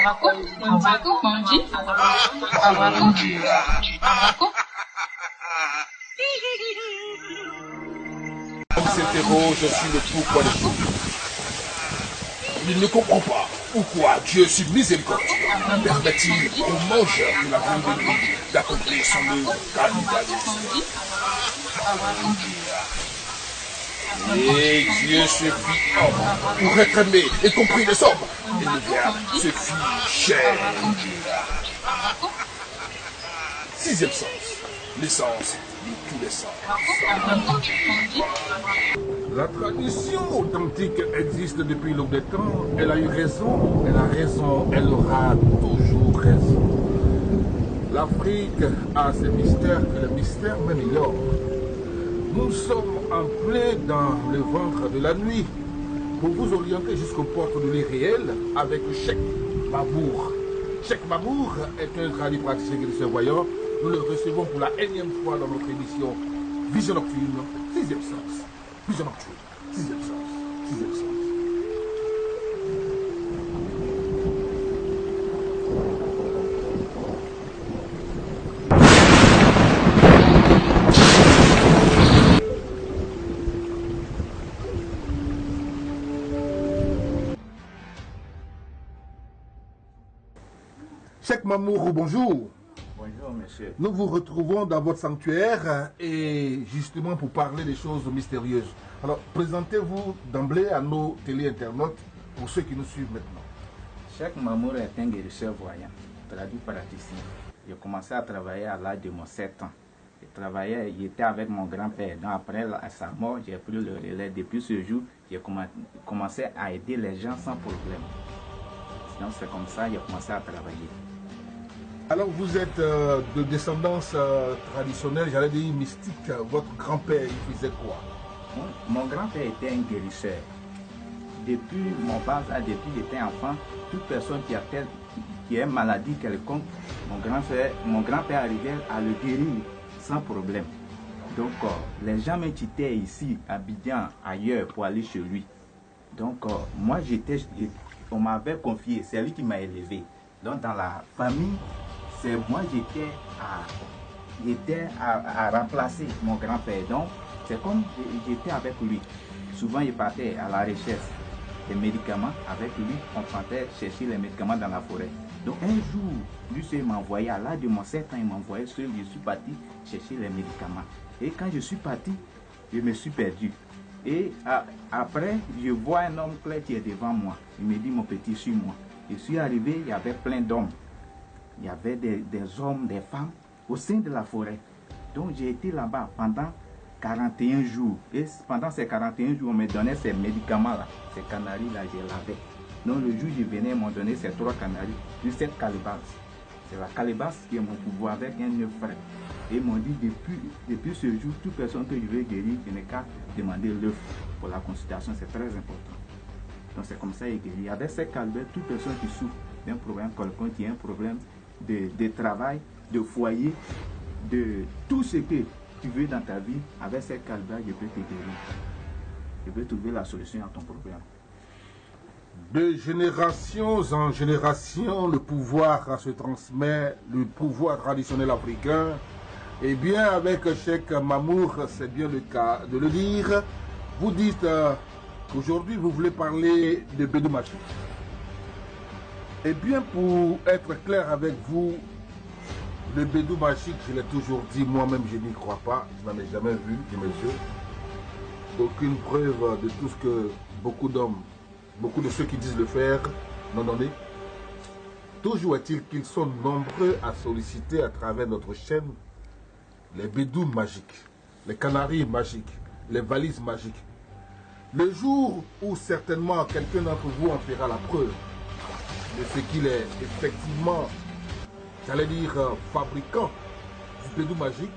On s'interroge sur le pourquoi des choses. Il ne comprend pas pourquoi Dieu, sur miséricordieux, permet-il aux mangeurs de la viande de lui d'accomplir son œuvre cannibalisme. Et Dieu se fit homme pour être aimé et compris les hommes. Et le Verbe se fit chair. Sixième sens, l'essence de tous les sens. La tradition authentique existe depuis l'aube des temps. Elle a eu raison, elle a raison, elle aura toujours raison. L'Afrique a ses mystères que le mystère même ignore. Nous sommes en plein dans le ventre de la nuit pour vous orienter jusqu'aux portes de l'irréel avec Cheikh Mamour. Cheikh Mamour est un tradipraticien guérisseur voyant. Nous le recevons pour la énième fois dans notre émission Vision Nocturne, sixième sens. Vision Nocturne, sixième sens, sixième sens. Cheikh Mamour, bonjour. Bonjour monsieur. Nous vous retrouvons dans votre sanctuaire et justement pour parler des choses mystérieuses. Alors, présentez-vous d'emblée à nos téléinternautes pour ceux qui nous suivent maintenant. Cheikh Mamour est un guérisseur voyant, traduit praticien. J'ai commencé à travailler à l'âge de mon 7 ans. J'étais avec mon grand-père. Donc après sa mort, j'ai pris le relais. Depuis ce jour, j'ai commencé à aider les gens sans problème. Donc c'est comme ça que j'ai commencé à travailler. Alors vous êtes de descendance traditionnelle, j'allais dire mystique. Votre grand-père, il faisait quoi? Mon grand-père était un guérisseur. Depuis mon bas âge, depuis que j'étais enfant, toute personne qui a une maladie quelconque, mon grand-père arrivait à le guérir sans problème. Donc les gens me quittaient ici, à Abidjan, ailleurs, pour aller chez lui. Donc moi, on m'avait confié, c'est lui qui m'a élevé. Donc dans la famille, c'est moi j'étais à remplacer mon grand-père. Donc c'est comme j'étais avec lui. Souvent il partait à la recherche des médicaments. Avec lui, on partait chercher les médicaments dans la forêt. Donc un jour, lui il m'a envoyé, à l'âge de mon 7 ans, il m'a envoyé seul, je suis parti chercher les médicaments. Et quand je suis parti, je me suis perdu. Et après, je vois un homme clair qui est devant moi. Il me dit, mon petit, suis-moi. Je suis arrivé, il y avait plein d'hommes. Il y avait des hommes, des femmes au sein de la forêt. Donc j'ai été là-bas pendant 41 jours. Et pendant ces 41 jours, on me donnait ces médicaments-là, ces canaries-là, je l'avais. Donc le jour où je venais, ils m'ont donné ces 3 canaries, plus cette calebasse. C'est la calebasse qui est mon pouvoir avec un œuf frais. Et ils m'ont dit, depuis ce jour, toute personne que je veux guérir, je n'ai qu'à demander l'œuf pour la consultation, c'est très important. Donc c'est comme ça qu'il guérit. Avec ces calebasse, toute personne qui souffre d'un problème quelconque, qui a un problème de travail, de foyer, de tout ce que tu veux dans ta vie, avec ces calebasse, je peux te guérir. Je peux trouver la solution à ton problème. De génération en génération, le pouvoir se transmet, le pouvoir traditionnel africain. Et bien, avec Cheikh Mamour, c'est bien le cas de le dire. Vous dites qu'aujourd'hui, vous voulez parler de Bédou Magique. Eh bien, pour être clair avec vous, le Bédou Magique, je l'ai toujours dit, moi-même, je n'y crois pas. Je n'en ai jamais vu de mes yeux. Aucune preuve de tout ce que beaucoup d'hommes, beaucoup de ceux qui disent le faire, n'ont donné. Toujours est-il qu'ils sont nombreux à solliciter à travers notre chaîne les bédous magiques, les canaries magiques, les valises magiques. Le jour où certainement quelqu'un d'entre vous en fera la preuve de ce qu'il est effectivement, j'allais dire, fabricant du bédou magique,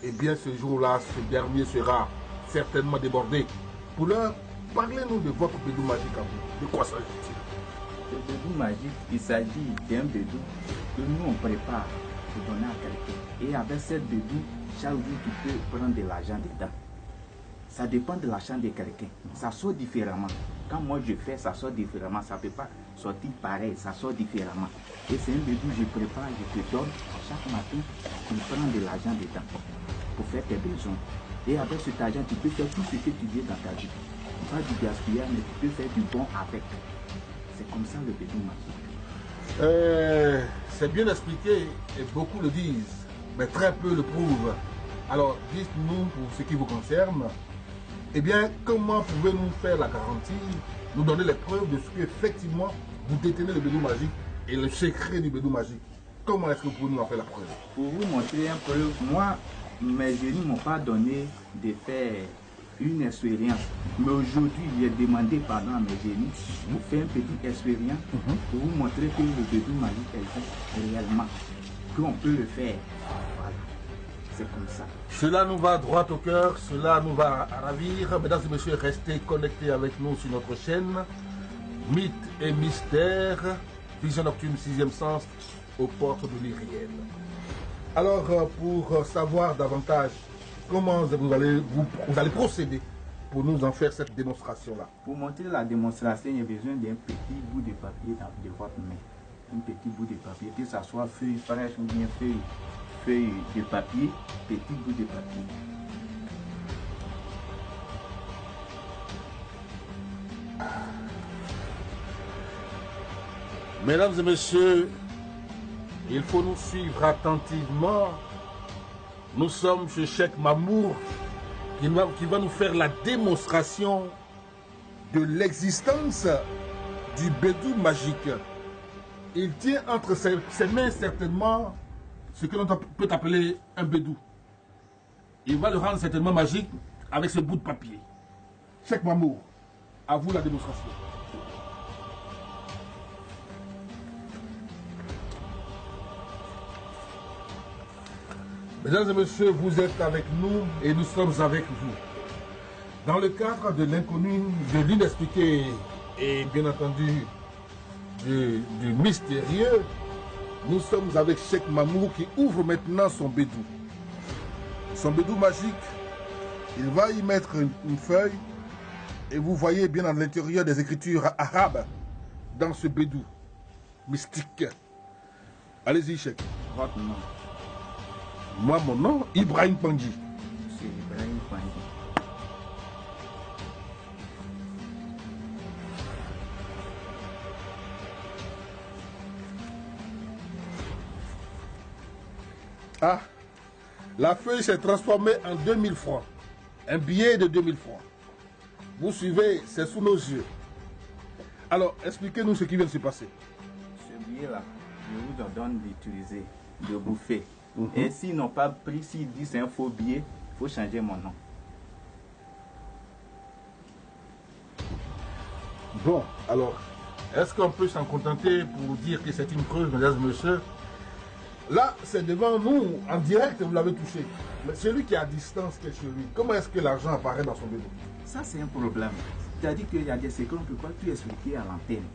eh bien ce jour-là, ce dernier sera certainement débordé. Pour l'heure, parlez-nous de votre bédou magique à vous. De quoi s'agit-il? Le bédou magique, il s'agit d'un bédou que nous on prépare pour donner à quelqu'un. Et avec cette bédou, chaque jour tu peux prendre de l'argent dedans. Ça dépend de la chambre de quelqu'un. Ça sort différemment. Quand moi je fais, ça sort différemment. Ça ne peut pas sortir pareil, ça sort différemment. Et c'est un bédou, je prépare, je te donne chaque matin, tu prends de l'argent dedans pour faire tes besoins. Et avec cet argent, tu peux faire tout ce que tu veux dans ta vie. Pas du gaspillage, mais tu peux faire du bon avec. C'est comme ça le bédou magique. C'est bien expliqué et beaucoup le disent, mais très peu le prouvent. Alors, dites-nous pour ce qui vous concerne, eh bien, comment pouvez-nous faire la garantie, nous donner les preuves de ce qu'effectivement vous détenez le bédou magique et le secret du bédou magique? Comment est-ce que vous pouvez nous en faire la preuve? Pour vous montrer un peu, moi, mes génies ne m'ont pas donné de faire une expérience. Mais aujourd'hui, j'ai demandé pardon à mes génies pour faire une petite expérience pour vous montrer que le bédou magique existe réellement, qu'on peut le faire. Voilà. C'est comme ça. Cela nous va droit au cœur, cela nous va ravir. Mesdames et messieurs, restez connectés avec nous sur notre chaîne. Mythes et mystères, Vision Nocturne 6e sens, aux portes de l'Iriel. Alors, pour savoir davantage comment vous allez procéder pour nous en faire cette démonstration-là. Pour montrer la démonstration, il y a besoin d'un petit bout de papier de votre main. Un petit bout de papier, que ce soit feuille fraîche ou bien feuille de papier, petit bout de papier. Mesdames et messieurs, il faut nous suivre attentivement. Nous sommes chez Cheikh Mamour qui va nous faire la démonstration de l'existence du bédou magique. Il tient entre ses mains certainement ce que l'on peut appeler un bédou. Il va le rendre certainement magique avec ce bout de papier. Cheikh Mamour, à vous la démonstration. Mesdames et messieurs, vous êtes avec nous et nous sommes avec vous. Dans le cadre de l'inconnu, de l'inexpliqué et bien entendu du mystérieux, nous sommes avec Cheikh Mamour qui ouvre maintenant son bédou. Son bédou magique, il va y mettre une feuille et vous voyez bien à l'intérieur des écritures arabes dans ce bédou mystique. Allez-y, Cheikh. Votre nom. Moi, mon nom, Ibrahim Pandji. C'est Ibrahim Pandji. Ah, la feuille s'est transformée en 2000 francs. Un billet de 2000 francs. Vous suivez, c'est sous nos yeux. Alors, expliquez-nous ce qui vient de se passer. Ce billet-là, je vous ordonne d'utiliser, de bouffer. Et s'ils n'ont pas pris, s'ils disent c'est un faux billet, il faut changer mon nom. Bon, alors, est-ce qu'on peut s'en contenter pour dire que c'est une preuve, mesdames et messieurs? Là, c'est devant nous, en direct, vous l'avez touché. Mais celui qui est à distance, qui est chez lui, comment est-ce que l'argent apparaît dans son bédou? Ça, c'est un problème. C'est-à-dire qu'il y a des secrets, on ne peut pas tout expliquer à l'antenne.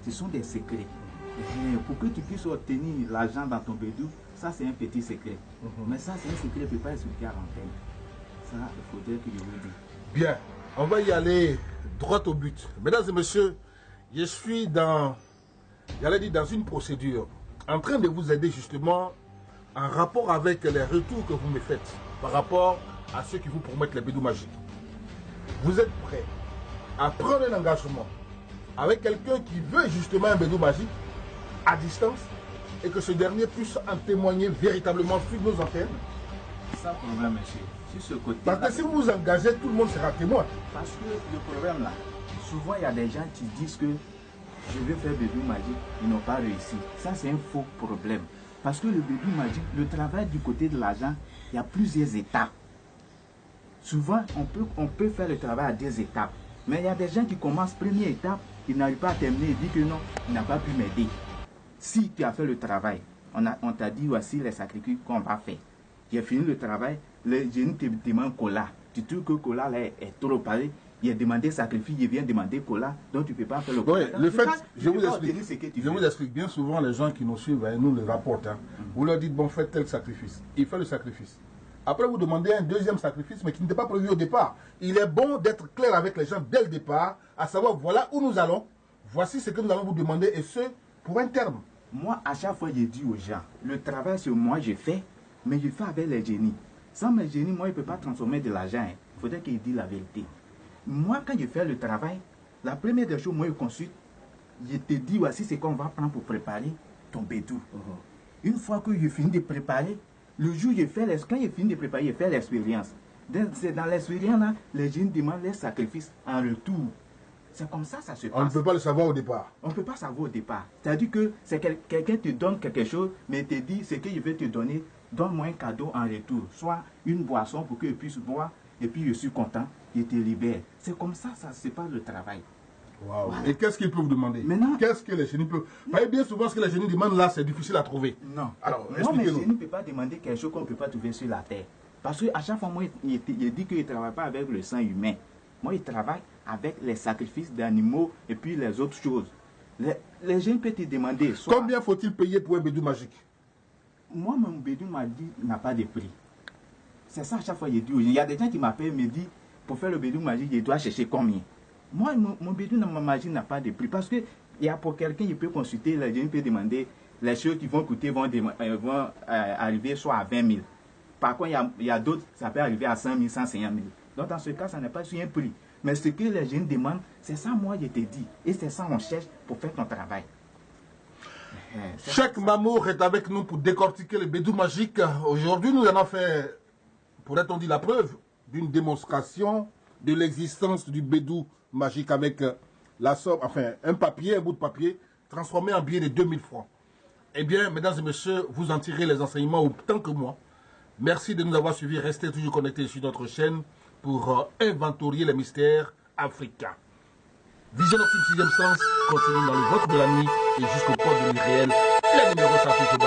Ce sont des secrets. Et pour que tu puisses obtenir l'argent dans ton bédou, ça, c'est un petit secret. Mais ça, c'est un secret, on ne peut pas expliquer à l'antenne. Ça, il faudrait que je vous le dise. Bien, on va y aller droit au but. Mesdames et messieurs, je suis dans une procédure en train de vous aider justement en rapport avec les retours que vous me faites par rapport à ceux qui vous promettent les bédous magiques. Vous êtes prêts à prendre un engagement avec quelqu'un qui veut justement un bédou magique à distance et que ce dernier puisse en témoigner véritablement sur nos antennes? Sans problème, monsieur. Sur ce côté. Parce que si vous vous engagez, tout le monde sera témoin. Parce que le problème là, souvent il y a des gens qui disent que je vais faire bédou magique, ils n'ont pas réussi. Ça, c'est un faux problème. Parce que le bédou magique, le travail du côté de l'argent, il y a plusieurs étapes. Souvent, on peut faire le travail à 2 étapes. Mais il y a des gens qui commencent première étape, ils n'arrivent pas à terminer, ils disent que non, il n'a pas pu m'aider. Si tu as fait le travail, on t'a dit voici les sacrifices qu'on va faire. J'ai fini le travail, le génie te demande cola. Tu trouves que cola là est trop parlé. Il a demandé sacrifice, il vient demander cola, donc tu ne peux pas faire le cola. Oui, le fait, je vous explique, bien souvent les gens qui nous suivent, nous le rapportent. Vous leur dites, bon, faites tel sacrifice. Il fait le sacrifice. Après, vous demandez un deuxième sacrifice, mais qui n'était pas prévu au départ. Il est bon d'être clair avec les gens dès le départ, à savoir, voilà où nous allons, voici ce que nous allons vous demander, et ce, pour un terme. Moi, à chaque fois, je dis aux gens, le travail sur moi, je fais, mais je fais avec les génies. Sans mes génies, moi, je ne peux pas transformer de l'argent. Il faudrait qu'ils disent la vérité. Moi, quand je fais le travail, la première des choses, moi, je consulte, je te dis, voici ce qu'on va prendre pour préparer ton bédou. Une fois que je finis de préparer, le jour où quand je finis de préparer, je fais l'expérience. C'est dans l'expérience, là, les génies demandent les sacrifices en retour. C'est comme ça, ça se passe. On ne peut pas le savoir au départ. On ne peut pas savoir au départ. C'est-à-dire que quelqu'un te donne quelque chose, mais te dit, ce que je vais te donner, donne-moi un cadeau en retour. Soit une boisson pour que je puisse boire, et puis je suis content, je te libère. C'est comme ça, ça se passe le travail. Wow. Voilà. Et qu'est-ce qu'ils peuvent vous demander? Maintenant, qu'est-ce que les génies peuvent... Bien souvent, ce que les génies demandent là, c'est difficile à trouver. Non. Alors, moi, mes génies ne peuvent pas demander quelque chose qu'on ne peut pas trouver sur la terre. Parce qu'à chaque fois, moi, il dit qu'il ne travaille pas avec le sang humain. Moi, il travaille avec les sacrifices d'animaux et puis les autres choses. Les gens peuvent te demander... Combien faut-il payer pour un bédou magique? Moi, mon bédou magique n'a pas de prix. C'est ça, à chaque fois, je dis. Il y a des gens qui m'appellent et me disent, pour faire le bédou magique, je dois chercher combien? Moi, mon bédou magique n'a pas de prix. Parce que pour quelqu'un, il peut consulter, les gens peuvent demander, les choses qui vont coûter vont arriver soit à 20 000. Par contre, il y a d'autres, ça peut arriver à 100 000, 150 000. Donc, dans ce cas, ça n'est pas sur un prix. Mais ce que les jeunes demandent, c'est ça, moi, je te dis. Et c'est ça qu'on cherche pour faire ton travail. Cheikh Mamour est avec nous pour décortiquer le bédou magique. Aujourd'hui, nous allons faire, pourrait-on dire, la preuve d'une démonstration de l'existence du bédou magique avec la somme, enfin, un bout de papier, transformé en billet de 2000 francs. Eh bien, mesdames et messieurs, vous en tirez les enseignements autant que moi. Merci de nous avoir suivis. Restez toujours connectés sur notre chaîne pour inventorier les mystères africains. Vision Nocturne 6e sens continue dans le ventre de la nuit et jusqu'au port de l'irréel. Les numéros s'affichent au bas.